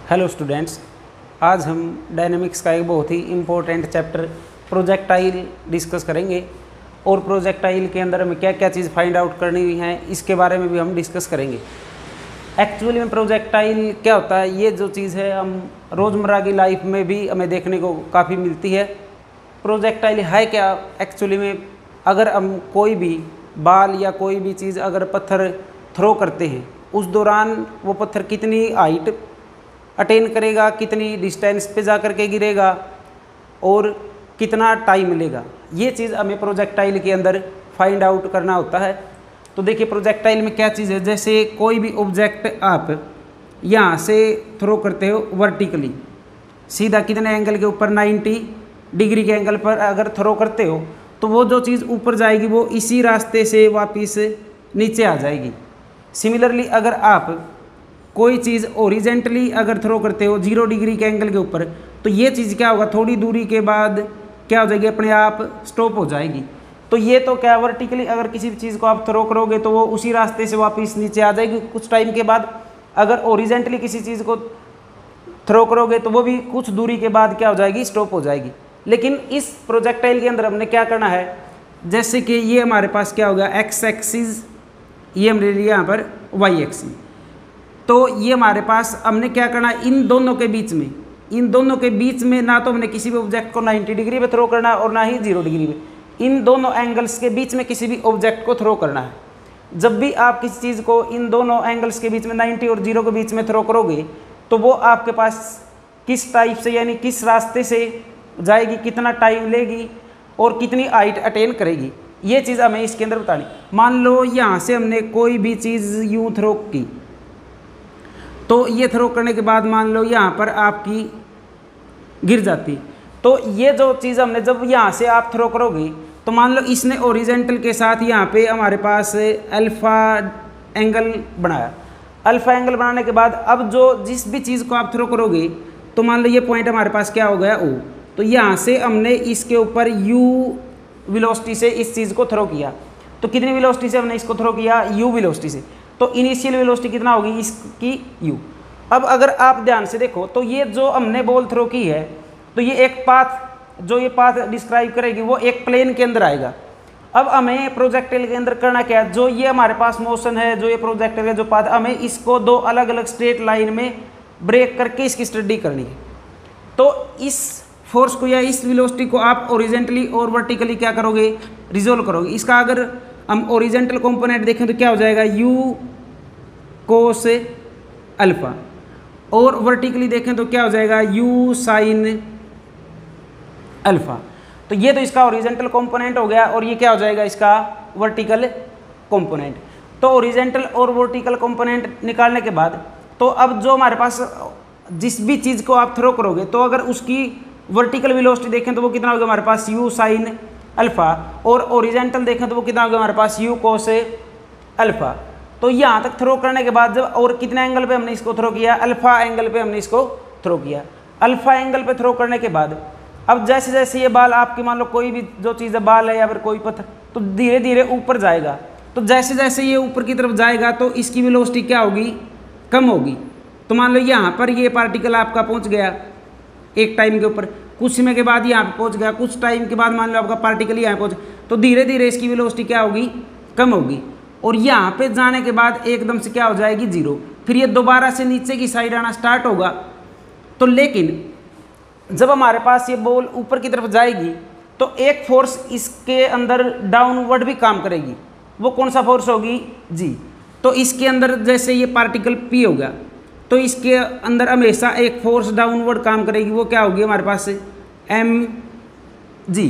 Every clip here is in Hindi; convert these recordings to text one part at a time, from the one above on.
हेलो स्टूडेंट्स, आज हम डायनेमिक्स का एक बहुत ही इम्पोर्टेंट चैप्टर प्रोजेक्टाइल डिस्कस करेंगे और प्रोजेक्टाइल के अंदर हमें क्या क्या चीज़ फाइंड आउट करनी हुई है इसके बारे में भी हम डिस्कस करेंगे। एक्चुअली में प्रोजेक्टाइल क्या होता है, ये जो चीज़ है हम रोज़मर्रा की लाइफ में भी हमें देखने को काफ़ी मिलती है। प्रोजेक्टाइल है क्या एक्चुअली में, अगर हम कोई भी बाल या कोई भी चीज़ अगर पत्थर थ्रो करते हैं उस दौरान वो पत्थर कितनी हाइट अटेन करेगा, कितनी डिस्टेंस पे जा कर के गिरेगा और कितना टाइम मिलेगा, ये चीज़ हमें प्रोजेक्टाइल के अंदर फाइंड आउट करना होता है। तो देखिए प्रोजेक्टाइल में क्या चीज़ है, जैसे कोई भी ऑब्जेक्ट आप यहाँ से थ्रो करते हो वर्टिकली सीधा कितने एंगल के ऊपर 90 डिग्री के एंगल पर अगर थ्रो करते हो तो वो जो चीज़ ऊपर जाएगी वो इसी रास्ते से वापस नीचे आ जाएगी। सिमिलरली अगर आप कोई चीज़ ओरिजेंटली अगर थ्रो करते हो 0 डिग्री के एंगल के ऊपर तो ये चीज़ क्या होगा, थोड़ी दूरी के बाद क्या हो जाएगी, अपने आप स्टॉप हो जाएगी। तो ये तो क्या वर्टिकली अगर किसी चीज़ को आप थ्रो करोगे तो वो उसी रास्ते से वापस नीचे आ जाएगी कुछ टाइम के बाद। अगर ओरिजेंटली किसी चीज़ को थ्रो करोगे तो वो भी कुछ दूरी के बाद क्या हो जाएगी, स्टॉप हो जाएगी। लेकिन इस प्रोजेक्टाइल के अंदर हमने क्या करना है, जैसे कि ये हमारे पास क्या हो गया एक्स एक्सिस, ये हमने लिया यहाँ पर वाई एक्सिस। तो ये हमारे पास हमने क्या करना है, इन दोनों के बीच में ना तो हमने किसी भी ऑब्जेक्ट को 90 डिग्री पे थ्रो करना है और ना ही 0 डिग्री पे, इन दोनों एंगल्स के बीच में किसी भी ऑब्जेक्ट को थ्रो करना है। जब भी आप किसी चीज़ को इन दोनों एंगल्स के बीच में 90 और 0 के बीच में थ्रो करोगे तो वो आपके पास किस टाइप से यानी किस रास्ते से जाएगी, कितना टाइम लेगी और कितनी हाइट अटेन करेगी, ये चीज़ हमें इसके अंदर बतानी। मान लो यहाँ से हमने कोई भी चीज़ यूँ थ्रो की तो ये थ्रो करने के बाद मान लो यहाँ पर आपकी गिर जाती, तो ये जो चीज़ हमने जब यहाँ से आप थ्रो करोगे तो मान लो इसने ओरिजेंटल के साथ यहाँ पे हमारे पास अल्फ़ा एंगल बनाया। अल्फ़ा एंगल बनाने के बाद अब जो जिस भी चीज़ को आप थ्रो करोगे तो मान लो ये पॉइंट हमारे पास क्या हो गया ओ, तो यहाँ से हमने इसके ऊपर यू वेलोसिटी से इस चीज़ को थ्रो किया। तो कितनी वेलोसिटी से हमने इसको थ्रो किया, यू वेलोसिटी से। तो इनिशियल वेलोसिटी कितना होगी इसकी, u। अब अगर आप ध्यान से देखो तो ये जो हमने बॉल थ्रो की है तो ये एक पाथ, जो ये पाथ डिस्क्राइब करेगी वो एक प्लेन के अंदर आएगा। अब हमें प्रोजेक्टाइल के अंदर करना क्या है, जो ये हमारे पास मोशन है, जो ये प्रोजेक्टाइल का जो पाथ, हमें इसको दो अलग अलग स्ट्रेट लाइन में ब्रेक करके इसकी स्टडी करनी है। तो इस फोर्स को या इस वेलोसिटी को आप ओरिजेंटली और वर्टिकली क्या करोगे, रिजोल्व करोगे। इसका अगर हम ओरिजेंटल कंपोनेंट देखें तो क्या हो जाएगा, u कोस अल्फ़ा, और वर्टिकली देखें तो क्या हो जाएगा, u साइन अल्फ़ा। तो ये तो इसका ओरिजेंटल कंपोनेंट हो गया और ये क्या हो जाएगा, इसका वर्टिकल कंपोनेंट। तो ओरिजेंटल और वर्टिकल कंपोनेंट निकालने के बाद तो अब जो हमारे पास जिस भी चीज़ को आप थ्रो करोगे तो अगर उसकी वर्टिकल वेलोसिटी देखें तो वो कितना होगा हमारे पास, u साइन अल्फ़ा, और ओरिजेंटल देखें तो वो कितना होगा हमारे पास, u कोस अल्फ़ा। तो यहाँ तक थ्रो करने के बाद जब और कितने एंगल पे हमने इसको थ्रो किया, अल्फ़ा एंगल पे हमने इसको थ्रो किया। अल्फ़ा एंगल पे थ्रो करने के बाद अब जैसे जैसे ये बाल आपकी, मान लो कोई भी जो चीज़ है, बाल है या फिर कोई पत्थर, तो धीरे धीरे ऊपर जाएगा। तो जैसे जैसे ये ऊपर की तरफ जाएगा तो इसकी वेलोसिटी क्या होगी, कम होगी। तो मान लो यहाँ पर ये पार्टिकल आपका पहुँच गया एक टाइम के ऊपर, कुछ समय के बाद यहाँ पे पहुँच गया, कुछ टाइम के बाद मान लो आपका पार्टिकल यहाँ पहुँच, तो धीरे धीरे इसकी वेलोसिटी क्या होगी, कम होगी। और यहाँ पे जाने के बाद एकदम से क्या हो जाएगी, 0। फिर ये दोबारा से नीचे की साइड आना स्टार्ट होगा। तो लेकिन जब हमारे पास ये बॉल ऊपर की तरफ जाएगी तो एक फोर्स इसके अंदर डाउनवर्ड भी काम करेगी। वो कौन सा फोर्स होगी, g। तो इसके अंदर जैसे ये पार्टिकल p हो गया तो इसके अंदर हमेशा एक फोर्स डाउनवर्ड काम करेगी, वो क्या होगी हमारे पास, mg।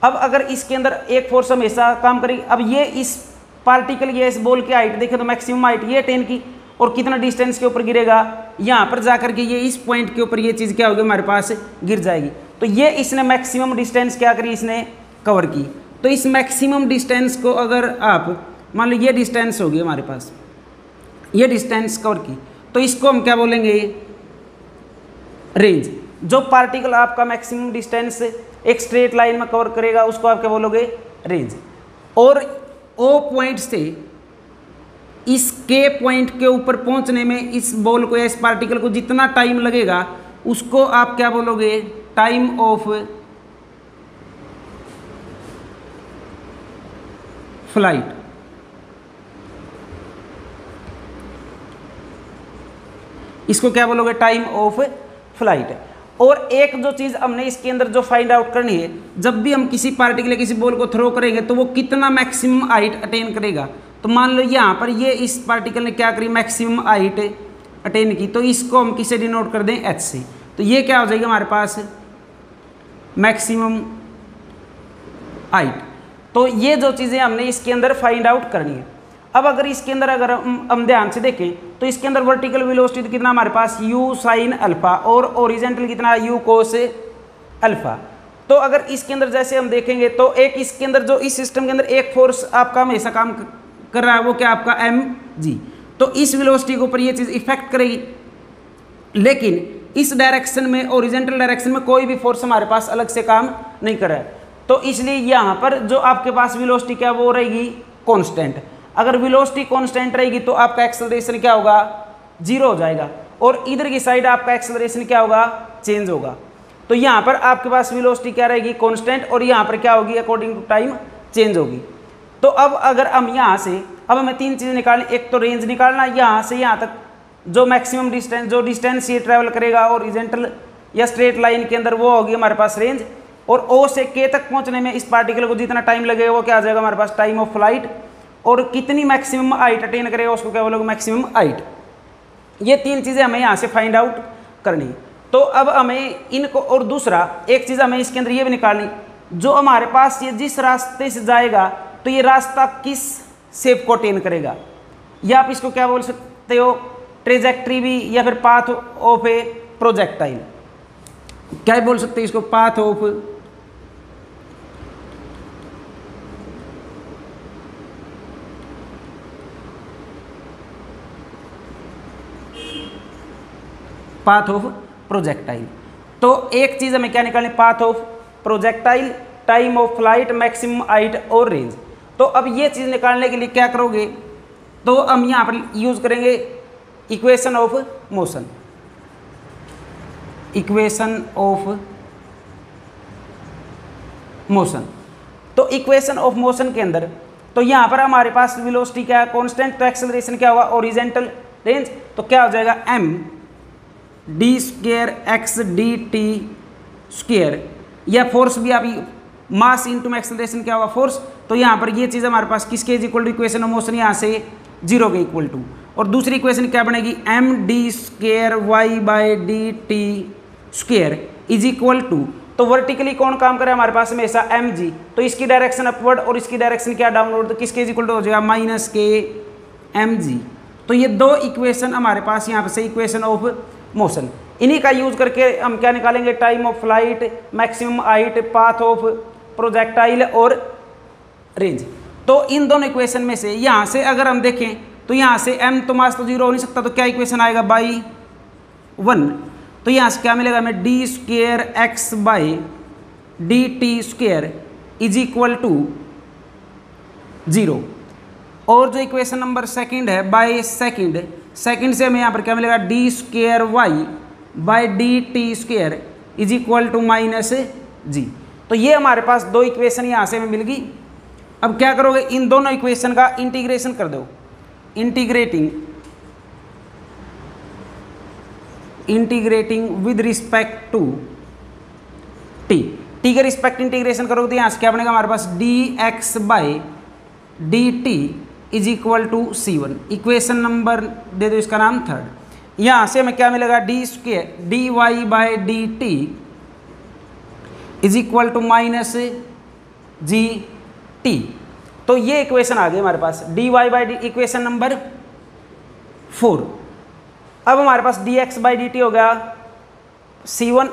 अब अगर इसके अंदर एक फोर्स हमेशा काम करेगी, अब ये इस पार्टिकल या इस बॉल की हाइट देखें तो मैक्सिमम हाइट ये 10 की, और कितना डिस्टेंस के ऊपर गिरेगा, यहाँ पर जाकर के ये इस पॉइंट के ऊपर ये चीज़ क्या होगी हमारे पास, गिर जाएगी। तो ये इसने मैक्सिमम डिस्टेंस क्या करी, इसने कवर की। तो इस मैक्सिमम डिस्टेंस को अगर आप मान लो ये डिस्टेंस होगी हमारे पास, ये डिस्टेंस कवर की, तो इसको हम क्या बोलेंगे, रेंज। जो पार्टिकल आपका मैक्सिमम डिस्टेंस एक स्ट्रेट लाइन में कवर करेगा उसको आप क्या बोलोगे, रेंज। और ओ पॉइंट से इसके पॉइंट के ऊपर पहुंचने में इस बॉल को या इस पार्टिकल को जितना टाइम लगेगा उसको आप क्या बोलोगे, टाइम ऑफ फ्लाइट। इसको क्या बोलोगे, टाइम ऑफ फ्लाइट। और एक जो चीज़ हमने इसके अंदर जो फाइंड आउट करनी है, जब भी हम किसी पार्टिकल या किसी बॉल को थ्रो करेंगे तो वो कितना मैक्सिमम हाइट अटेन करेगा। तो मान लो यहाँ पर ये इस पार्टिकल ने क्या करी, मैक्सिमम हाइट अटेन की, तो इसको हम किसे डिनोट कर दें, एच से। तो ये क्या हो जाएगा हमारे पास, मैक्सिमम हाइट। तो ये जो चीज़ें हमने इसके अंदर फाइंड आउट करनी है। अब अगर इसके अंदर अगर हम ध्यान से देखें तो इसके अंदर वर्टिकल वेलोसिटी कितना हमारे पास, u साइन अल्फा, और ओरिजेंटल कितना, u कोस अल्फा। तो अगर इसके अंदर जैसे हम देखेंगे तो एक इसके अंदर जो इस सिस्टम के अंदर एक फोर्स आपका हमेशा काम कर रहा है, वो क्या आपका mg। तो इस वेलोसिटी के ऊपर ये चीज़ इफेक्ट करेगी, लेकिन इस डायरेक्शन में, ओरिजेंटल डायरेक्शन में कोई भी फोर्स हमारे पास अलग से काम नहीं कर रहा है। तो इसलिए यहाँ पर जो आपके पास वेलोसिटी क्या वो रहेगी, कॉन्स्टेंट। अगर वेलोसिटी कांस्टेंट रहेगी तो आपका एक्सेलरेशन क्या होगा, जीरो हो जाएगा, और इधर की साइड आपका एक्सेलरेशन क्या होगा, चेंज होगा। तो यहाँ पर आपके पास वेलोसिटी क्या रहेगी, कांस्टेंट, और यहाँ पर क्या होगी, अकॉर्डिंग टू टाइम चेंज होगी। तो अब अगर हम यहाँ से, अब हमें तीन चीज़ें निकालनी, एक तो रेंज निकालना, यहाँ से यहाँ तक जो मैक्सिमम डिस्टेंस, जो डिस्टेंस ये ट्रैवल करेगा ओरिजेंटल या स्ट्रेट लाइन के अंदर, वो होगी हमारे पास रेंज। और O से K तक पहुँचने में इस पार्टिकल को जितना टाइम लगेगा वो क्या आ जाएगा हमारे पास, टाइम ऑफ फ्लाइट। और कितनी मैक्सिमम हाइट अटेन करेगा उसको क्या बोलोगे, मैक्सिमम हाइट। ये तीन चीज़ें हमें यहाँ से फाइंड आउट करनी। तो अब हमें इनको, और दूसरा एक चीज़ हमें इसके अंदर ये भी निकालनी, जो हमारे पास ये जिस रास्ते से जाएगा तो ये रास्ता किस शेप को अटेन करेगा, या आप इसको क्या बोल सकते हो, ट्रेजेक्ट्री भी, या फिर पाथ ऑफ ए प्रोजेक्टाइल। क्या बोल सकते हैं इसको, पाथ ऑफ प्रोजेक्टाइल। तो एक चीज़ हमें क्या निकालनी, path of projectile, time of flight, maximum height और रेंज। तो अब ये चीज़ निकालने के लिए क्या करोगे, तो हम यहाँ पर यूज़ करेंगे equation of motion. Equation of motion, तो इक्वेशन ऑफ मोशन के अंदर, तो यहाँ पर हमारे पास वेलोसिटी क्या है, कांस्टेंट, तो एक्सेलरेशन क्या होगा, ओरिजेंटल रेंज। तो क्या हो जाएगा, m D square x D T square, या फोर्स भी आप मास इंटू एक्सेलरेशन क्या होगा, फोर्स। तो यहाँ पर ये चीज़ हमारे पास किसके is equal to, equation of motion यहाँ से जीरो के इक्वल टू। और दूसरी इक्वेशन क्या बनेगी, M D square Y by D T square is equal to, तो वर्टिकली कौन काम करे हमारे पास हमेशा, एम जी। तो इसकी डायरेक्शन अपवर्ड और इसकी डायरेक्शन क्या डाउनवर्ड, तो किसके इज इक्वल टू हो जाएगा, माइनस के एम जी। तो ये दो इक्वेशन हमारे पास यहाँ पर से इक्वेशन ऑफ मोशन, इन्हीं का यूज करके हम क्या निकालेंगे, time of flight, maximum height, path of projectile और रेंज। तो इन दोनों इक्वेशन में से यहाँ से अगर हम देखें तो यहाँ से m तो मास तो जीरो हो नहीं सकता, तो क्या इक्वेशन आएगा, बाई 1। तो यहाँ से क्या मिलेगा हमें, d square x by D T square is equal to 0। और जो इक्वेशन नंबर सेकंड है, बाई सेकंड से हमें यहाँ पर क्या मिलेगा, d square Y by D T square is equal to minus g. तो ये हमारे पास दो इक्वेशन यहाँ से हमें मिल गई। अब क्या करोगे, इन दोनों इक्वेशन का इंटीग्रेशन कर दो, integrating with respect to t के रिस्पेक्ट इंटीग्रेशन करोगे तो यहाँ से क्या बनेगा हमारे पास, D x by D t is equal to C1। Equation number दे दो इसका नाम थर्ड। यहाँ से हमें क्या मिलेगा, d square d Y by D t is equal to minus ji t. तो ये इक्वेशन आ गई हमारे पास, d Y by d, equation number 4। अब हमारे पास D x by D T हो गया C1,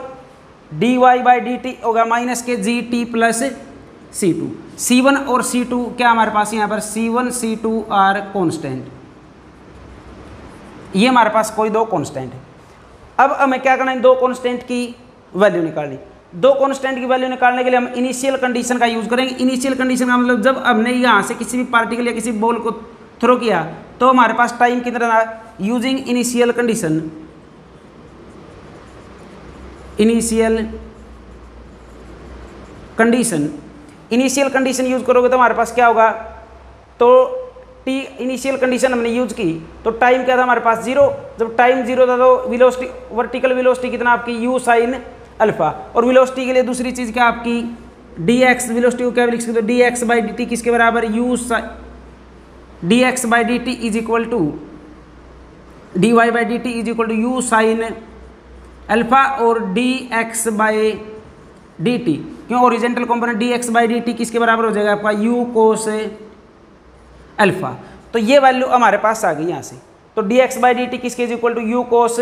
D Y by D T हो गया माइनस के G T plus C2। C1 और C2 क्या हमारे पास यहाँ पर, C1 C2 आर कॉन्स्टेंट, ये हमारे पास कोई दो कॉन्स्टेंट है। अब हमें क्या करना है, दो कॉन्स्टेंट की वैल्यू निकालनी। दो कॉन्स्टेंट की वैल्यू निकालने के लिए हम इनिशियल कंडीशन का यूज करेंगे। इनिशियल कंडीशन का मतलब जब हमने यहाँ से किसी भी पार्टिकल या किसी बॉल को थ्रो किया तो हमारे पास टाइम कितना using initial condition, initial condition use करोगे तो हमारे पास क्या होगा, तो टी इनिशियल कंडीशन हमने यूज की तो टाइम क्या था हमारे पास 0, जब टाइम 0 था तो वेलोसिटी, वर्टिकल वेलोसिटी कितना आपकी u साइन अल्फा, और वेलोसिटी के लिए दूसरी चीज क्या आपकी dx, वेलोसिटी को क्या लिख सकते हो dx बाई dt किसके बराबर dx by dt is equal to dy by dt is equal to u sine alpha और dx बाई dt, क्यों horizontal component dx by dt किसके बराबर हो जाएगा आपका u कोस अल्फा। तो ये वैल्यू हमारे पास आ गई यहाँ से, तो dx बाई dt किसके is equal to u cos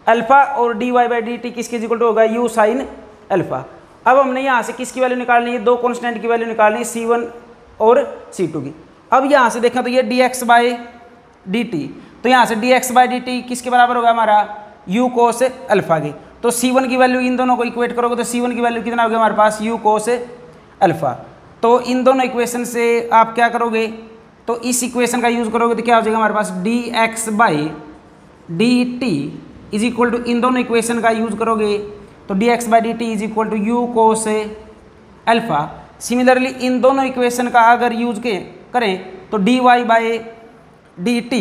alpha और dy बाई dt किसके इज इक्वल टू होगा u साइन अल्फा। अब हमने यहाँ से किसकी वैल्यू निकालनी है, दो कॉन्स्टेंट की वैल्यू निकालनी है c1 और c2 की। अब यहाँ से देखा तो ये dx बाई dt, तो यहाँ से dx बाई dt किसके बराबर होगा हमारा u कोस अल्फा की, तो c1 की वैल्यू इन दोनों को इक्वेट करोगे तो c1 की वैल्यू कितना होगा हमारे पास u कोस अल्फा। तो इन दोनों इक्वेशन से आप क्या करोगे, तो इस इक्वेशन का यूज करोगे तो क्या हो जाएगा हमारे पास dx by dt is equal to, इन दोनों इक्वेशन का यूज करोगे तो dx by dt is equal to u cos alpha. Similarly इन दोनों इक्वेशन का अगर यूज करें तो dy बाई dt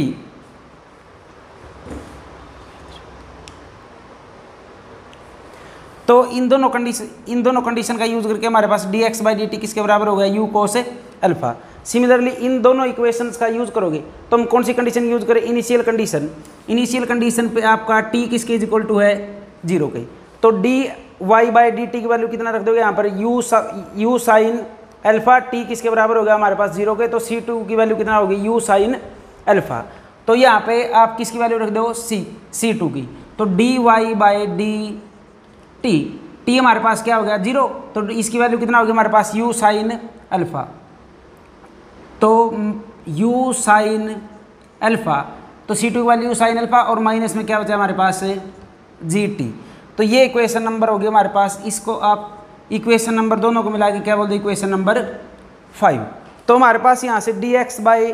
तो इन दोनों कंडीशन का यूज करके हमारे पास dx बाई dt किसके बराबर होगा u कोस अल्फा। सिमिलरली इन दोनों इक्वेशंस का यूज करोगे तो हम कौन सी कंडीशन यूज करें, इनिशियल कंडीशन पे आपका t किसके इज इक्वल टू है 0 के, तो dy बाई dt की वैल्यू कितना रख दोगे यहाँ पर u साइन अल्फा, t किसके बराबर होगा हमारे पास 0 के, तो c2 की वैल्यू कितना होगी u साइन अल्फा। तो यहाँ पे आप किसकी वैल्यू रख दो c2 की, तो dy बाई t हमारे पास क्या हो गया 0, तो इसकी वैल्यू कितना होगी हमारे पास u साइन अल्फा, तो u साइन अल्फा, तो c2 की वैल्यू u साइन अल्फा और माइनस में क्या बचा हमारे पास gt। तो ये इक्वेशन नंबर हो गया हमारे पास, इसको आप इक्वेशन नंबर दोनों को मिला के क्या बोलते हैं इक्वेशन नंबर 5। तो हमारे पास यहाँ से dx बाई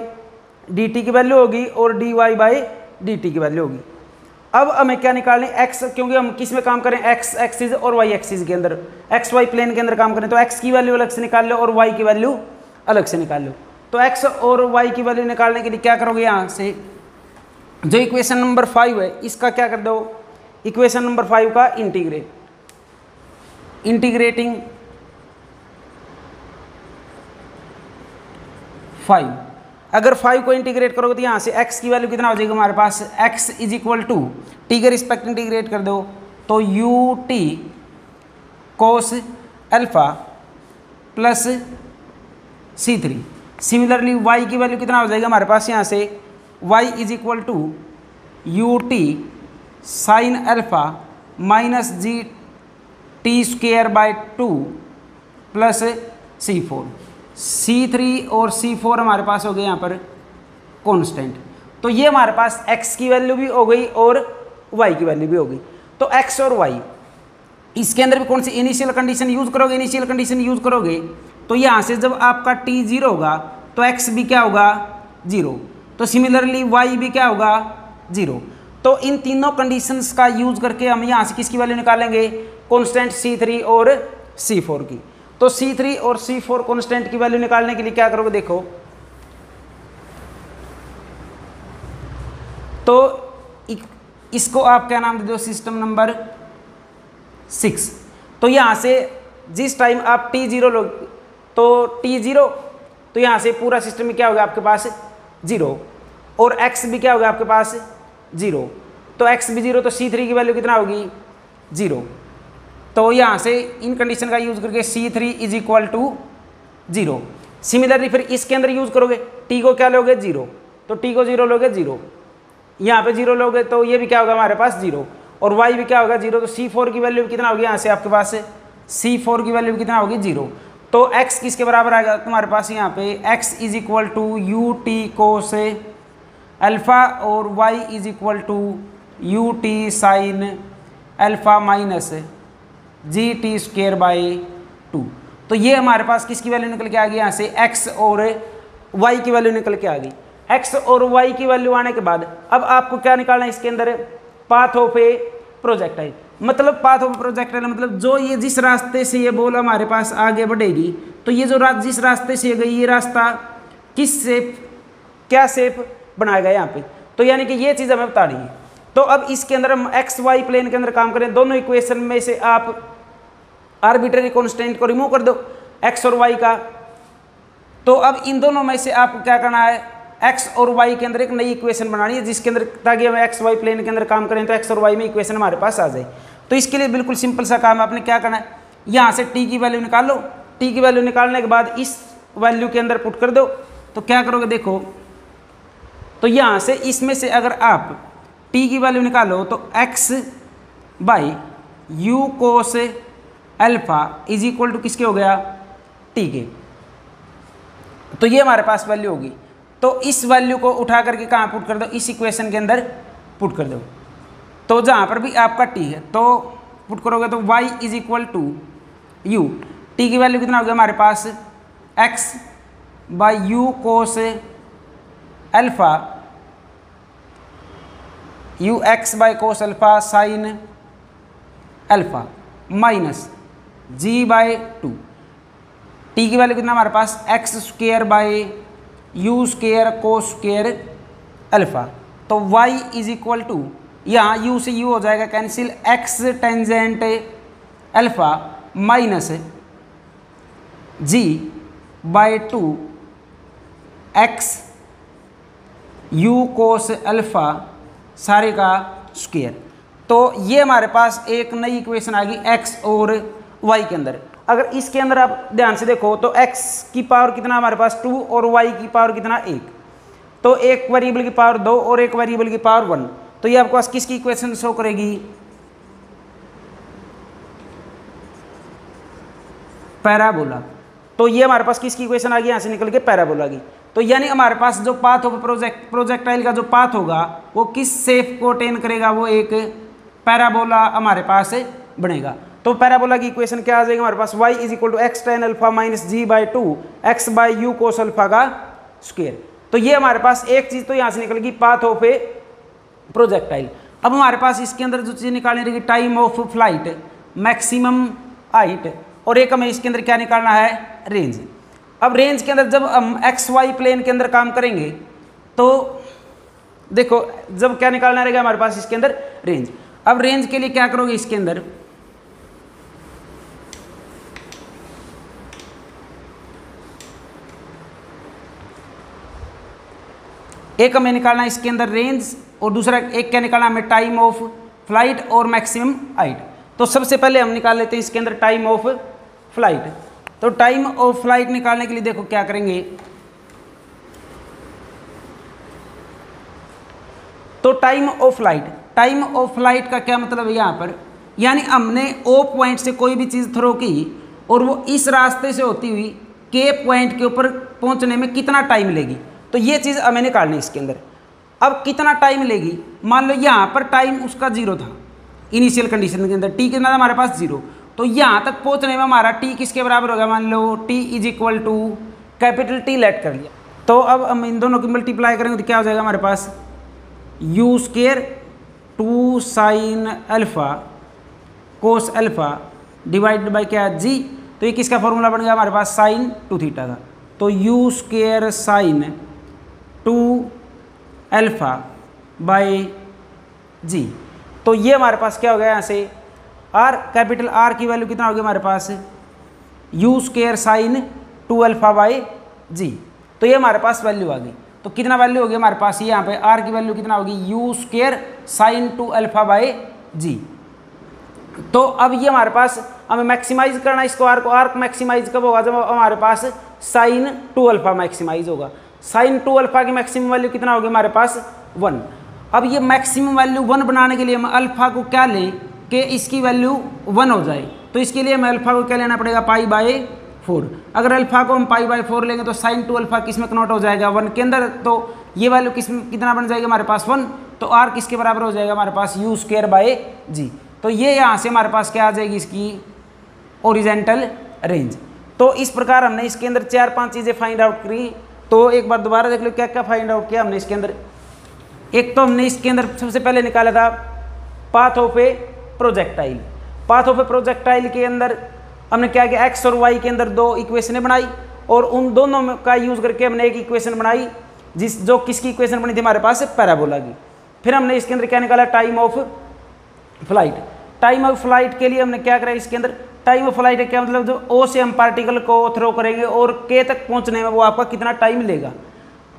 dt की वैल्यू होगी और dy बाई dt की वैल्यू होगी। अब हमें क्या निकालनी x, क्योंकि हम किस में काम करें x एक्सिस और y एक्सिस के अंदर, x y प्लेन के अंदर काम करें, तो x की वैल्यू अलग से निकाल लो और y की वैल्यू अलग से निकाल लो। तो x और y की वैल्यू निकालने के लिए क्या करोगे, यहाँ से जो इक्वेशन नंबर 5 है इसका क्या कर दो, इक्वेशन नंबर 5 का इंटीग्रेटिंग 5, अगर 5 को इंटीग्रेट करोगे तो यहाँ से x की वैल्यू कितना हो जाएगा हमारे पास, x is equal to t के रिस्पेक्ट इंटीग्रेट कर दो तो ut cos alpha plus c3। Similarly y की वैल्यू कितना हो जाएगा हमारे पास, यहाँ से y is equal to ut sine alpha minus ji T square by 2 plus c4। c3 और c4 हमारे पास हो गए यहाँ पर कांस्टेंट, तो ये हमारे पास x की वैल्यू भी हो गई और y की वैल्यू भी हो गई। तो x और y इसके अंदर भी कौन सी इनिशियल कंडीशन यूज करोगे, तो यहाँ से जब आपका t 0 होगा तो x भी क्या होगा 0, तो सिमिलरली y भी क्या होगा 0। तो इन तीनों कंडीशंस का यूज करके हम यहाँ से किसकी वैल्यू निकालेंगे, कांस्टेंट c3 और c4 की। तो c3 और c4 कांस्टेंट की वैल्यू निकालने के लिए क्या करोगे, देखो तो इसको आप क्या नाम दे दो, सिस्टम नंबर 6। तो यहाँ से जिस टाइम आप t0 लो तो t0, तो यहाँ से पूरा सिस्टम में क्या होगा आपके पास 0 और x भी क्या होगा आपके पास 0, तो x भी 0, तो c3 की वैल्यू कितना होगी 0। तो यहाँ से इन कंडीशन का यूज करके c3 is equal to 0। Similarly फिर इसके अंदर यूज करोगे, t को क्या लोगे 0, तो t को 0 लोगे 0, यहाँ पे 0 लोगे तो ये भी क्या होगा हमारे पास 0 और y भी क्या होगा 0, तो c4 की वैल्यू कितना होगी यहाँ से आपके पास c4 की वैल्यू कितना होगी 0। तो x किसके बराबर आएगा तुम्हारे पास यहाँ पे, x is equal to ut cos alpha और y is equal to ut sine alpha minus ji T square by 2। तो ये हमारे पास किसकी वैल्यू निकल के आ गई यहाँ से, x और y की वैल्यू निकल के आ गई। एक्स और वाई की वैल्यू आने के बाद अब आपको क्या निकालना है इसके अंदर, पाथ ऑफ ए प्रोजेक्टाइल। मतलब पाथ ऑफ प्रोजेक्टाइल मतलब जो ये जिस रास्ते से ये बॉल हमारे पास आगे बढ़ेगी, तो ये जो जिस रास्ते से गई ये रास्ता किस शेप, क्या शेप बनाएगा यहाँ पे, तो यानी कि ये चीज़ हमें बता रही है। तो अब इसके अंदर हम एक्स वाई प्लेन के अंदर काम करें, दोनों इक्वेशन में से आप आर्बिट्रेरी कॉन्स्टेंट को रिमूव कर दो एक्स और वाई का। तो अब इन दोनों में से आपको क्या करना है, एक्स और वाई के अंदर एक नई इक्वेशन बनानी है जिसके अंदर, ताकि हम एक्स वाई प्लेन के अंदर काम करें तो एक्स और वाई में इक्वेशन हमारे पास आ जाए। तो इसके लिए बिल्कुल सिंपल सा काम आपने क्या करना है, यहाँ से टी की वैल्यू निकाल लो, टी की वैल्यू निकालने के बाद इस वैल्यू के अंदर पुट कर दो। तो क्या करोगे देखो, तो यहाँ से इसमें से अगर आप टी की वैल्यू निकालो तो X by you cos alpha is equal to किसके हो गया, टी के। तो ये हमारे पास वैल्यू होगी। तो इस वैल्यू को उठा करके कहाँ पुट कर दो, इस इक्वेशन के अंदर पुट कर दो। तो जहाँ पर भी आपका टी है तो पुट करोगे तो y is equal to u, t की वैल्यू कितना हो गया हमारे पास, x by you cos alpha, u x by cos alpha sine alpha minus ji by two, t की वैल्यू कितना हमारे पास, x square by u square cos square alpha. तो y इज इक्वल टू, यहाँ u से u हो जाएगा cancel, x tangent alpha minus ji by two x u cos alpha सारे का स्क्वेयर। तो ये हमारे पास एक नई इक्वेशन आ गई x और y के अंदर। अगर इसके अंदर आप ध्यान से देखो तो x की पावर कितना हमारे पास 2 और y की पावर कितना 1, तो एक वेरिएबल की पावर 2 और एक वेरिएबल की पावर 1। तो ये आपके पास किसकी इक्वेशन शो करेगी, पैराबोला। तो ये हमारे पास किसकी इक्वेशन आ गई, यहाँ से निकल के पैराबोला की। तो यानी हमारे पास जो पाथ ऑफ प्रोजेक्टाइल का जो पाथ होगा वो किस शेप को अटेन करेगा, वो एक पैराबोला हमारे पास बनेगा। तो पैराबोला की इक्वेशन क्या आ जाएगी हमारे पास, y is equal to X tan alpha minus ji by two X by you cos alpha का स्क्वेयर। तो ये हमारे पास एक चीज़ तो यहाँ से निकल गई पाथ ऑफ ए प्रोजेक्टाइल। अब हमारे पास इसके अंदर जो चीज़ निकालनी रहेगी, time of flight, maximum height, और एक हमें इसके अंदर क्या निकालना है, रेंज। अब रेंज के अंदर जब हम एक्स वाई प्लेन के अंदर काम करेंगे तो देखो जब क्या निकालना रहेगा हमारे पास इसके अंदर, रेंज। अब रेंज के लिए क्या करोगे, इसके अंदर एक हमें निकालना है इसके अंदर रेंज, और दूसरा एक क्या निकालना हमें, टाइम ऑफ फ्लाइट और मैक्सिमम हाइट। तो सबसे पहले हम निकाल लेते हैं इसके अंदर टाइम ऑफ फ्लाइट। तो टाइम ऑफ फ्लाइट निकालने के लिए देखो क्या करेंगे, तो टाइम ऑफ फ्लाइट का क्या मतलब है यहाँ पर, यानी हमने ओ पॉइंट से कोई भी चीज़ थ्रो की और वो इस रास्ते से होती हुई के पॉइंट के ऊपर पहुँचने में कितना टाइम लेगी, तो ये चीज़ हमें निकालनी है इसके अंदर। अब कितना टाइम लेगी, मान लो यहाँ पर टाइम उसका 0 था इनिशियल कंडीशन के अंदर, टी कितना था हमारे पास 0, तो यहाँ तक पहुँचने में हमारा टी किसके बराबर होगा, मान लो t is equal to capital T let कर लिया। तो अब हम इन दोनों की मल्टीप्लाई करेंगे तो क्या हो जाएगा हमारे पास, you square 2 sine alpha cos alpha divided by क्या, जी। तो ये किसका फॉर्मूला बन गया हमारे पास, साइन 2 थीटा का। तो u square sine 2 alpha by g. तो ये हमारे पास क्या हो गया, यहाँ से आर, कैपिटल आर की वैल्यू कितना होगी हमारे पास, you square sine 2 alpha by g. तो ये हमारे पास वैल्यू आ गई। तो कितना वैल्यू होगी हमारे पास, ये यहाँ पे आर की वैल्यू कितना होगी, u square sine 2 alpha by g. तो अब ये हमारे पास हमें मैक्सिमाइज करना है इसको, आर को। आर मैक्सिमाइज कब होगा, जब हमारे पास साइन 2 अल्फा मैक्सिमाइज होगा। साइन 2 अल्फा की मैक्सिमम वैल्यू कितना होगी हमारे पास, 1। अब ये मैक्सिमम वैल्यू 1 बनाने के लिए हम अल्फा को क्या लें कि इसकी वैल्यू 1 हो जाए, तो इसके लिए हमें अल्फा को क्या लेना पड़ेगा, पाई बाई 4। अगर अल्फा को हम पाई बाई 4 लेंगे तो साइन 2 अल्फा किस में कन्वर्ट हो जाएगा, 1 के अंदर। तो ये वैल्यू किस में कितना बन जाएगा हमारे पास, 1। तो आर किसके बराबर हो जाएगा हमारे पास, यू स्क्वेयर बाई जी। तो ये यहाँ से हमारे पास क्या आ जाएगी, इसकी ओरिजेंटल रेंज। तो इस प्रकार हमने इसके अंदर 4-5 चीज़ें फाइंड आउट करी। तो एक बार दोबारा देख लो क्या क्या फाइंड आउट किया हमने इसके अंदर। एक तो हमने इसके अंदर सबसे पहले निकाला था path of A projectile. Path of A projectile के अंदर हमने क्या किया, एक्स और वाई के अंदर दो इक्वेशनें बनाई और उन दोनों का यूज़ करके हमने एक इक्वेशन बनाई जो किसकी इक्वेशन बनी थी हमारे पास, पैराबोला की। फिर हमने इसके अंदर क्या निकाला, time of flight. Time of flight के लिए हमने क्या करा इसके अंदर, टाइम ऑफ फ्लाइट है क्या मतलब, जो ओ से हम पार्टिकल को थ्रो करेंगे और के तक पहुंचने में वो आपका कितना टाइम लेगा।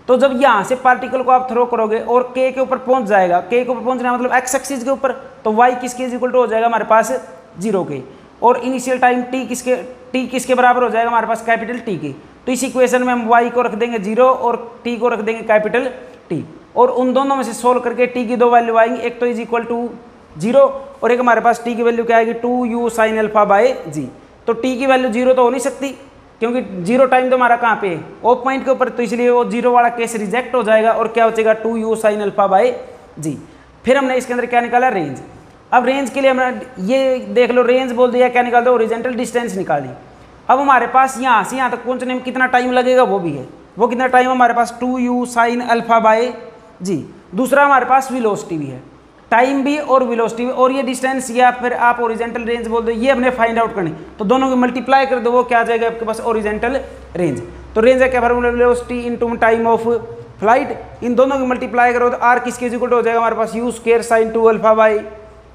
तो जब यहाँ से पार्टिकल को आप थ्रो करोगे और के ऊपर पहुंच जाएगा, के ऊपर पहुंचना मतलब एक्स एक्सिस के ऊपर, तो वाई किसके इक्वल टू हो जाएगा हमारे पास 0 के, और इनिशियल टाइम टी किसके बराबर हो जाएगा हमारे पास, कैपिटल टी के। तो इस इक्वेशन में हम वाई को रख देंगे 0 और टी को रख देंगे कैपिटल टी, और उन दोनों में से सोल्व करके टी की दो वैल्यू आएंगी, एक तो इज इक्वल टू 0 और एक हमारे पास टी की वैल्यू क्या आएगी 2u sin alpha by g. तो टी की वैल्यू 0 तो हो नहीं सकती क्योंकि 0 टाइम तो हमारा कहाँ पे है, ऑफ पॉइंट के ऊपर, तो इसलिए वो 0 वाला केस रिजेक्ट हो जाएगा और क्या बचेगा 2u sin अल्फा बाय जी। फिर हमने इसके अंदर क्या निकाला, रेंज। अब रेंज के लिए हमने ये देख लो, रेंज बोल दिया, क्या निकाल दो, ओरिजेंटल डिस्टेंस निकाली। अब हमारे पास यहाँ से यहाँ तक पहुँचने में कितना टाइम लगेगा वो भी है, वो कितना टाइम हमारे पास 2u sin अल्फा बाय जी। दूसरा हमारे पास वेलोसिटी भी है, टाइम भी और वेलोसिटी भी, और ये डिस्टेंस या फिर आप ओरिजेंटल रेंज बोल दो, ये हमने फाइंड आउट करनी, तो दोनों को मल्टीप्लाई कर दो, वो क्या आ जाएगा आपके पास ओरिजेंटल रेंज। तो रेंज है क्या, formula velocity into time of flight, इन दोनों की मल्टीप्लाई करो तो आर किसके इक्वल हो जाएगा हमारे पास u square sin 2 alpha by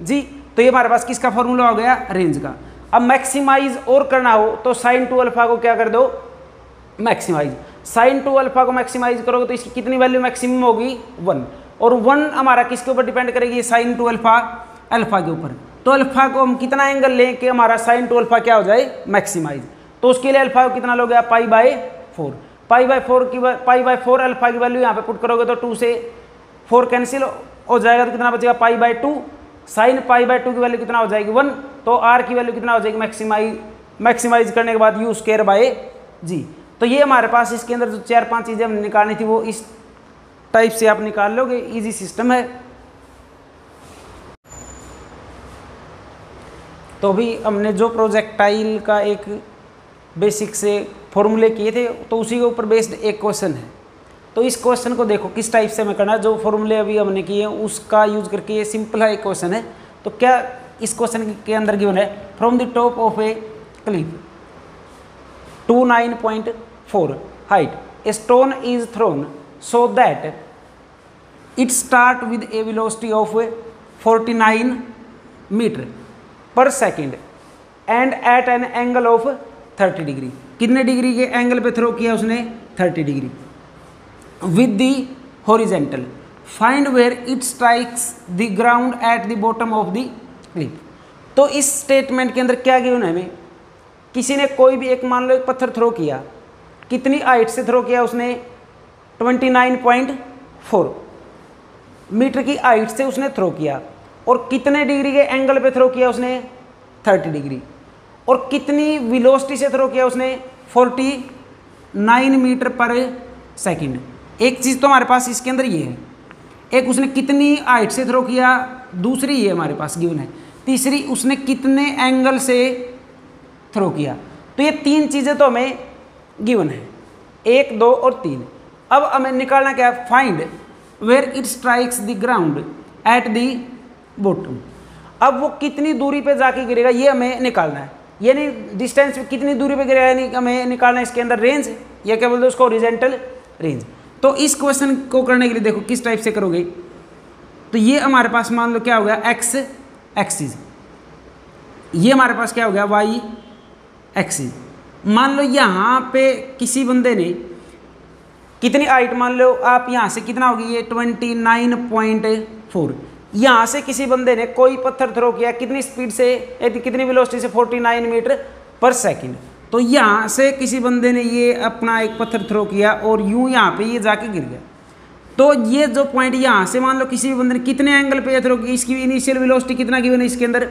g. तो ये हमारे पास किसका फॉर्मूला हो गया, रेंज का। अब मैक्सिमाइज और करना हो तो sin 2 अल्फा को क्या कर दो, मैक्सिमाइज। sin 2 अल्फा को मैक्सिमाइज करोगे तो इसकी कितनी वैल्यू मैक्सिमम होगी 1, और 1 हमारा किसके ऊपर डिपेंड करेगी, sin 2 अल्फा अल्फा के ऊपर। तो अल्फा को हम कितना एंगल लें कि हमारा sin 2 अल्फा क्या हो जाए, मैक्सिमाइज। तो उसके लिए अल्फा को कितना लोगे, π/4। π/4 अल्फा की वैल्यू यहाँ पे पुट करोगे तो 2 से 4 कैंसिल हो जाएगा, तो कितना बचेगा π/2। sin π/2 की वैल्यू कितना हो जाएगी 1, तो r की वैल्यू कितना हो जाएगी, मैक्सिमाइज करने के बाद u स्क्वायर बाय जी। तो ये हमारे पास इसके अंदर जो 4-5 चीज़ें हमने निकालनी थी वो इस टाइप से आप निकाल लोगे, इजी सिस्टम है। तो भी हमने जो प्रोजेक्टाइल का एक बेसिक से फॉर्मूले किए थे तो उसी के ऊपर बेस्ड एक क्वेश्चन है। तो इस क्वेश्चन को देखो किस टाइप से हमें करना है, जो फॉर्मूले अभी हमने किए हैं उसका यूज करके ये सिंपल है एक क्वेश्चन है। तो क्या इस क्वेश्चन के अंदर गिवन है, from the top of a cliff 29.4 height a stone is thrown so that it start with a velocity of 49 metre per second and at an angle of 30 degree. कितने डिग्री के एंगल पे थ्रो किया उसने, 30 degree with the horizontal, find where it strikes the ground at the bottom of the cliff. तो इस स्टेटमेंट के अंदर क्या गिवन है हमें, किसी ने कोई भी एक मान लो एक पत्थर थ्रो किया, कितनी हाइट से थ्रो किया उसने, 29.4 मीटर की हाइट से उसने थ्रो किया, और कितने डिग्री के एंगल पे थ्रो किया उसने, 30 डिग्री, और कितनी वेलोसिटी से थ्रो किया उसने, 49 मीटर पर सेकंड। एक चीज़ तो हमारे पास इसके अंदर ये है, एक उसने कितनी हाइट से थ्रो किया, दूसरी ये हमारे पास गिवन है, तीसरी उसने कितने एंगल से थ्रो किया। तो ये 3 चीज़ें तो हमें गिवन है, 1, 2 और 3। अब हमें निकालना क्या है, find where it strikes the ground at the bottom. अब वो कितनी दूरी पे जाके गिरेगा ये हमें निकालना है, यानी डिस्टेंस कितनी दूरी पे गिरेगा यानी हमें निकालना है इसके अंदर रेंज, या क्या बोलते हैं उसको, ओरिजेंटल रेंज। तो इस क्वेश्चन को करने के लिए देखो किस टाइप से करोगे। तो ये हमारे पास मान लो क्या हो गया, एक्स एक्सिस, ये हमारे पास क्या हो गया, वाई एक्सिस। मान लो यहाँ पे किसी बंदे ने कितनी हाइट, मान लो आप यहाँ से कितना होगी ये 29.4, यहाँ से किसी बंदे ने कोई पत्थर थ्रो किया, कितनी स्पीड से, कितनी वेलोसिटी से, 49 मीटर पर सेकंड। तो यहाँ से किसी बंदे ने ये अपना एक पत्थर थ्रो किया और यूँ यहाँ पे ये जाके गिर गया। तो ये जो पॉइंट यहाँ से मान लो किसी भी बंदे ने कितने एंगल पे थ्रो किया, इसकी इनिशियल वेलोसिटी कितना गिवन है इसके अंदर,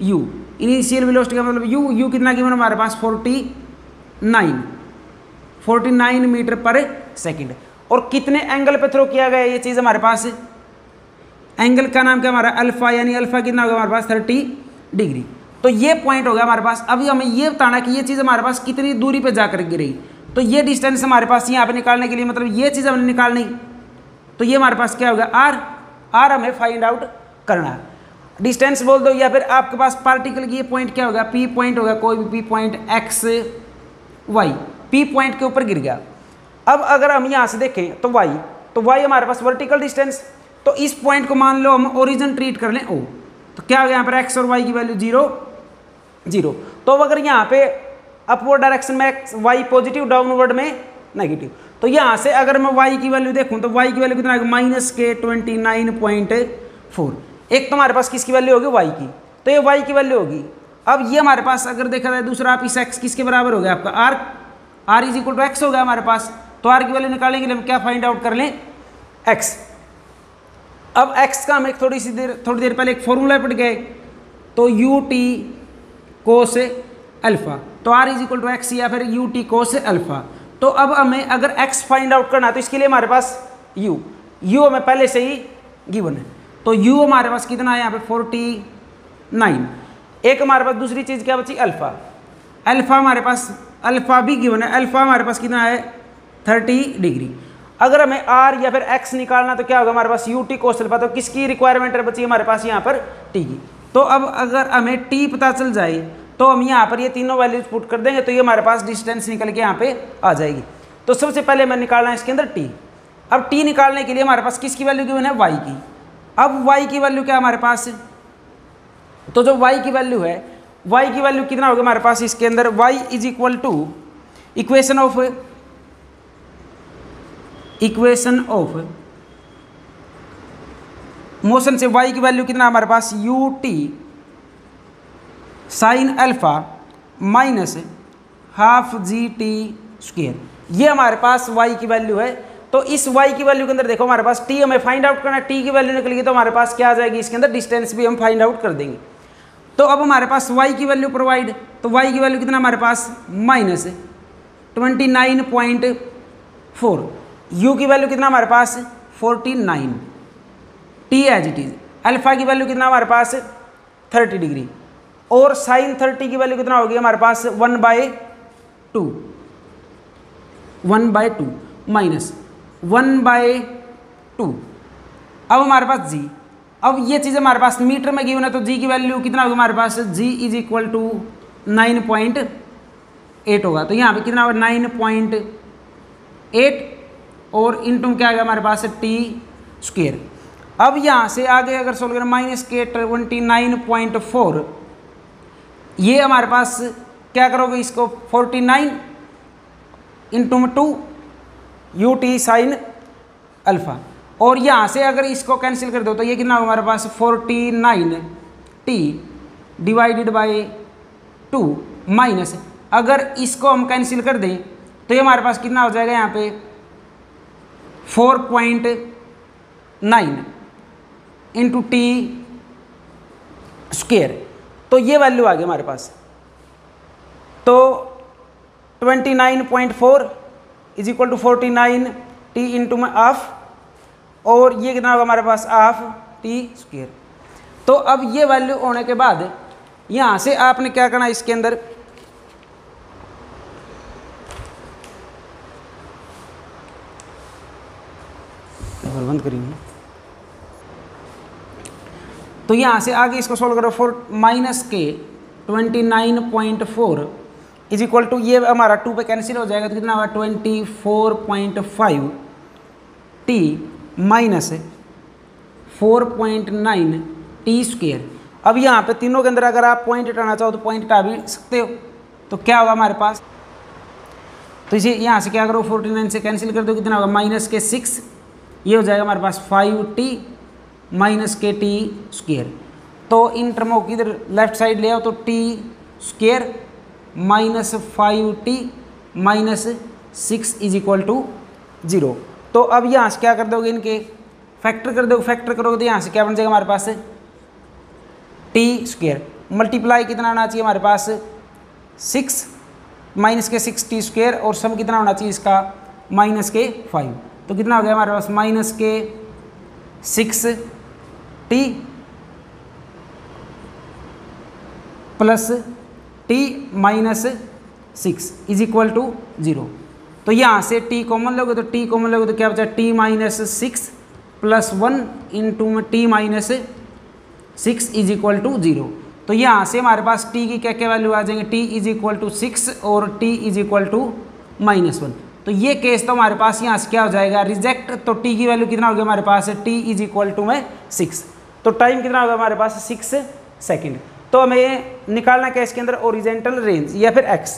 u। इनिशियल वेलोसिटी का मतलब u कितना गिवन हमारे पास, 49 मीटर पर सेकंड। और कितने एंगल पे थ्रो किया गया ये चीज़ हमारे पास, एंगल का नाम क्या हमारा, अल्फा, यानी अल्फा कितना होगा हमारे पास, 30 डिग्री। तो ये पॉइंट हो गया हमारे पास। अभी हमें ये बताना कि ये चीज़ हमारे पास कितनी दूरी पे जाकर गिरेगी। तो ये डिस्टेंस हमारे पास यहाँ पे निकालने के लिए, मतलब ये चीज़ हमने निकालनी, तो ये हमारे पास क्या होगा आर हमें फाइंड आउट करना है। डिस्टेंस बोल दो, या फिर आपके पास पार्टिकल की ये पॉइंट क्या होगा, पी पॉइंट होगा, कोई भी P point X Y, P point के ऊपर गिर गया। अब अगर हम यहाँ से देखें तो वाई हमारे पास वर्टिकल डिस्टेंस, तो इस पॉइंट को मान लो हम ओरिजिन ट्रीट कर लें ओ, तो क्या हो गया यहाँ पर एक्स और वाई की वैल्यू 0 तो अगर यहाँ पे अपवर्ड डायरेक्शन में वाई पॉजिटिव, डाउनवर्ड में नेगेटिव, तो यहाँ से अगर मैं वाई की वैल्यू देखूँ तो वाई की वैल्यू कितना आएगा -29.4। एक तो हमारे पास किसकी वैल्यू होगी वाई की, तो ये वाई की वैल्यू होगी। अब ये हमारे पास अगर देखा जाए दूसरा आप इस एक्स किसके बराबर हो गया आपका R is equal to X हो गया हमारे पास, तो आर की वैल्यू निकालने के लिए हम क्या फाइंड आउट कर लें एक्स। अब एक्स का हम एक थोड़ी देर पहले एक फॉर्मूला पढ़ गए, तो यू टी कोस अल्फा, तो R is equal to X या फिर यू टी कोस अल्फा। तो अब हमें अगर एक्स फाइंड आउट करना है तो इसके लिए हमारे पास यू हमें पहले से ही गिवन है, तो यू हमारे पास कितना है यहाँ पे 49। एक हमारे पास दूसरी चीज़ क्या बची अल्फा हमारे पास अल्फा भी गिवन है, अल्फा हमारे पास कितना है 30 डिग्री। अगर हमें आर या फिर एक्स निकालना तो क्या होगा हमारे पास यू टी कोस अल्फा, तो किसकी रिक्वायरमेंट बची हमारे पास यहाँ पर टी की। तो अब अगर हमें टी पता चल जाए तो हम यहाँ पर ये तीनों वैल्यूज पुट कर देंगे, तो ये हमारे पास डिस्टेंस निकल के यहाँ पे आ जाएगी। तो सबसे पहले मैं निकालना है इसके अंदर टी। अब टी निकालने के लिए हमारे पास किसकी वैल्यू गिवन है वाई की। अब वाई की वैल्यू क्या हमारे पास, तो जो वाई की वैल्यू है, वाई की वैल्यू कितना होगा हमारे पास इसके अंदर, y is equal to equation of motion से वाई की वैल्यू कितना हमारे पास u t sine alpha minus half g t square, ये हमारे पास वाई की वैल्यू है। तो इस वाई की वैल्यू के अंदर देखो हमारे पास टी हमें फाइंड आउट करना है, टी की वैल्यू निकल गई तो हमारे पास क्या आ जाएगी इसके अंदर डिस्टेंस भी हम फाइंड आउट कर देंगे। तो अब हमारे पास वाई की वैल्यू प्रोवाइड, तो वाई की वैल्यू कितना हमारे पास -29.4, यू की वैल्यू कितना हमारे पास 49, T as it is, alpha की वैल्यू कितना हमारे पास 30 डिग्री, और साइन 30 की वैल्यू कितना होगी हमारे पास 1/2 माइनस 1/2। अब हमारे पास जी, अब ये चीज़ हमारे पास मीटर में गिवन है, तो जी की वैल्यू कितना होगा हमारे पास, जी इज इक्वल टू 9.8 होगा। तो यहाँ पे कितना होगा 9.8 और इंटू क्या आएगा हमारे पास टी स्क्वायर। अब यहाँ से आगे अगर सोल्व करें -29.4, ये हमारे पास क्या करोगे इसको 49 into 2 you t sine alpha, और यहाँ से अगर इसको कैंसिल कर दो तो ये कितना होगा हमारे पास 49 टी डिवाइडेड बाई 2 माइनस, अगर इसको हम कैंसिल कर दें तो ये हमारे पास कितना हो जाएगा यहाँ पे 4.9 इंटू टी स्क्वायर, तो ये वैल्यू आ गई हमारे पास। तो 29.4 is equal to 49 t into में हाफ, और ये कितना होगा हमारे पास हाफ टी स्क्वायर। तो अब ये वैल्यू होने के बाद यहाँ से आपने क्या करना इसके अंदर, बंद करेंगे, तो यहाँ से आगे इसको सोल्व करो -29.4 इज इक्वल टू, ये हमारा 2 पे कैंसिल हो जाएगा तो कितना होगा 24.5 टी माइनस 4.9 टी स्क्वायर। अब यहाँ पे तीनों के अंदर अगर आप पॉइंट हटाना चाहो तो पॉइंट हटा भी सकते हो, तो क्या होगा हमारे पास, तो इसे यहाँ से क्या करो 49 से कैंसिल कर दो, कितना होगा -6, ये हो जाएगा हमारे पास 5t माइनस के टी स्क्वायर। तो इन टर्मों की इधर लेफ्ट साइड ले आओ, तो t square minus 5t minus 6 is equal to 0। तो अब यहाँ से क्या कर दोगे, इनके फैक्टर कर दोगे, फैक्टर करोगे तो यहाँ से क्या बन जाएगा हमारे पास टी स्क्वायर मल्टीप्लाई कितना आना चाहिए हमारे पास 6 माइनस के 6 टी स्क्वायर, और सम कितना होना चाहिए इसका माइनस के 5, तो कितना हो गया हमारे पास माइनस के 6 t plus t minus 6 is equal to 0। तो यहाँ से t कॉमन लोगे तो t कॉमन लोगे तो क्या बचा t माइनस 6 प्लस 1 इंटू में t minus 6 is equal to 0। तो यहाँ से हमारे पास t की क्या क्या वैल्यू आ जाएंगे, t इज इक्वल टू 6 और t इज इक्वल टू -1। तो ये केस तो हमारे पास यहाँ से क्या हो जाएगा, रिजेक्ट। तो t की वैल्यू कितना हो गया हमारे पास, t इज इक्वल टू में 6। तो टाइम कितना होगा हमारे पास 6 सेकेंड। तो हमें निकालना क्या इसके अंदर, ओरिजेंटल रेंज या फिर x।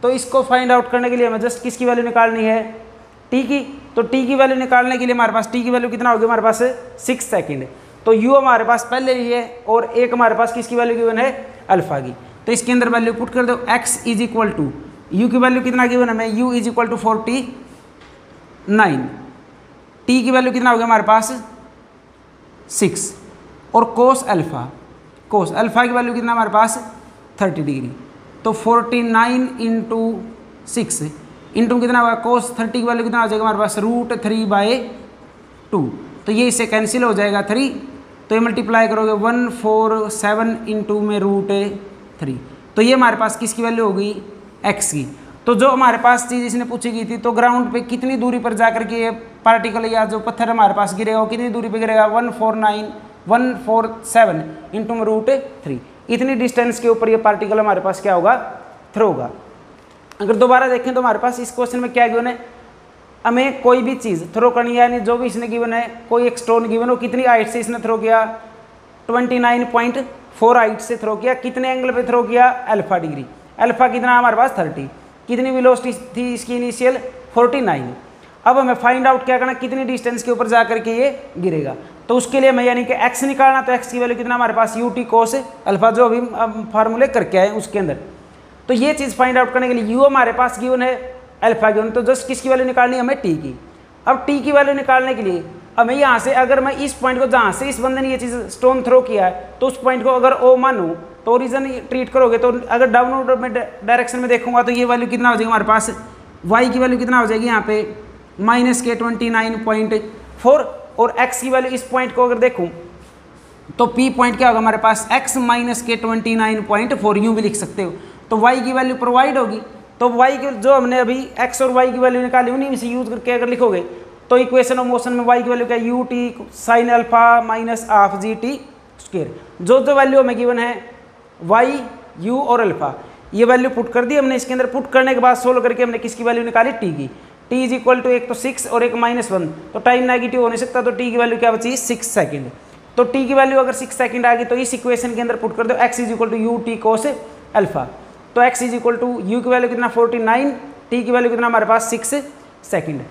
तो इसको फाइंड आउट करने के लिए हमें जस्ट किसकी वैल्यू निकालनी है, t की। तो t की वैल्यू निकालने के लिए हमारे पास t की वैल्यू कितना होगी हमारे पास 6 सेकेंड। तो u हमारे पास पहले ही है और एक हमारे पास किसकी वैल्यू गिवन है, अल्फा की। तो इसके अंदर वैल्यू पुट कर दो, x is equal to u की वैल्यू कितना गिवन है हमें, u is equal to 49, t की वैल्यू कितना होगा हमारे पास 6 और कोस अल्फा की वैल्यू कितना हमारे पास 30 डिग्री। तो 49 इंटू 6 इंटू कितना होगा कोस 30 की वैल्यू कितना हो जाएगा हमारे पास √3/2। तो ये इससे कैंसिल हो जाएगा 3, तो ये मल्टीप्लाई करोगे 147 इंटू में √3। तो ये हमारे पास किसकी वैल्यू होगी, x की। तो जो हमारे पास चीज़ इसने पूछी गई थी, तो ग्राउंड पे कितनी दूरी पर जाकर के ये पार्टिकल या जो पत्थर हमारे पास गिरेगा वो कितनी दूरी पे गिरेगा, 147 इंटू में √3। इतनी डिस्टेंस के ऊपर ये पार्टिकल हमारे पास क्या होगा, थ्रो होगा। अगर दोबारा देखें तो हमारे पास इस क्वेश्चन में क्या गिवन है, हमें कोई भी चीज़ थ्रो करनी है, यानी जो भी इसने गिवन है, कोई एक स्टोन गिवन हो, कितनी हाइट से इसने थ्रो किया, 29.4 हाइट से थ्रो किया, कितने एंगल पे थ्रो किया, अल्फा डिग्री। अल्फा कितना हमारे पास 30, कितनी वेलोसिटी थी इसकी इनिशियल 49। अब हमें फाइंड आउट क्या करना, कितनी डिस्टेंस के ऊपर जा करके ये गिरेगा। तो उसके लिए हमें यानी कि x निकालना, तो x की वैल्यू कितना हमारे पास ut cos अल्फा, जो अभी फार्मूले करके आए उसके अंदर। तो ये चीज़ फाइंड आउट करने के लिए u हमारे पास गिवन है, अल्फा गिवन, तो जस्ट किसकी वैल्यू निकालनी है हमें, t की। अब t की वैल्यू निकालने के लिए हमें यहाँ से, अगर मैं इस पॉइंट को, जहाँ से इस बंदे ने ये चीज़ स्टोन थ्रो किया है, तो उस पॉइंट को अगर o मानूँ तो ओरिजिन ट्रीट करोगे, तो अगर डाउनवर्ड में डायरेक्शन में देखूंगा तो ये वैल्यू कितना हो जाएगी हमारे पास, y की वैल्यू कितना हो जाएगी यहाँ पे -29.4 और x की वैल्यू इस पॉइंट को अगर देखूं तो p पॉइंट क्या होगा हमारे पास, x -29.4 यूँ भी लिख सकते हो। तो y की वैल्यू प्रोवाइड होगी, तो y की जो हमने अभी x और y की वैल्यू निकाली उन्हीं में से यूज करके अगर लिखोगे तो इक्वेशन ऑफ मोशन में y की वैल्यू क्या है, ut sin alpha minus half gt square. जो वैल्यू हमें गिवन है y, u और अल्फा, ये वैल्यू पुट कर दी हमने। इसके अंदर पुट करने के बाद सोल्व करके हमने किसकी वैल्यू निकाली, t की। t इज इक्वल टू एक तो 6 और एक -1, तो टाइम नेगेटिव हो नहीं सकता, तो t की वैल्यू क्या बची 6 सेकंड। तो t की वैल्यू अगर 6 सेकंड आ गई तो इस इक्वेशन के अंदर पुट कर दो, x is equal to ut cos alpha. तो x is equal to u की वैल्यू कितना 49, t की वैल्यू कितना हमारे पास 6 सेकंड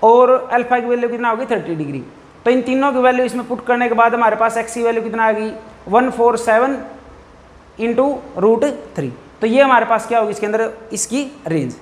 और अल्फा की वैल्यू कितना होगी 30 डिग्री। तो इन तीनों की वैल्यू इसमें पुट करने के बाद हमारे पास x की वैल्यू कितना आ गई 147 इंटू √3। तो ये हमारे पास क्या होगी इसके अंदर, इसकी रेंज।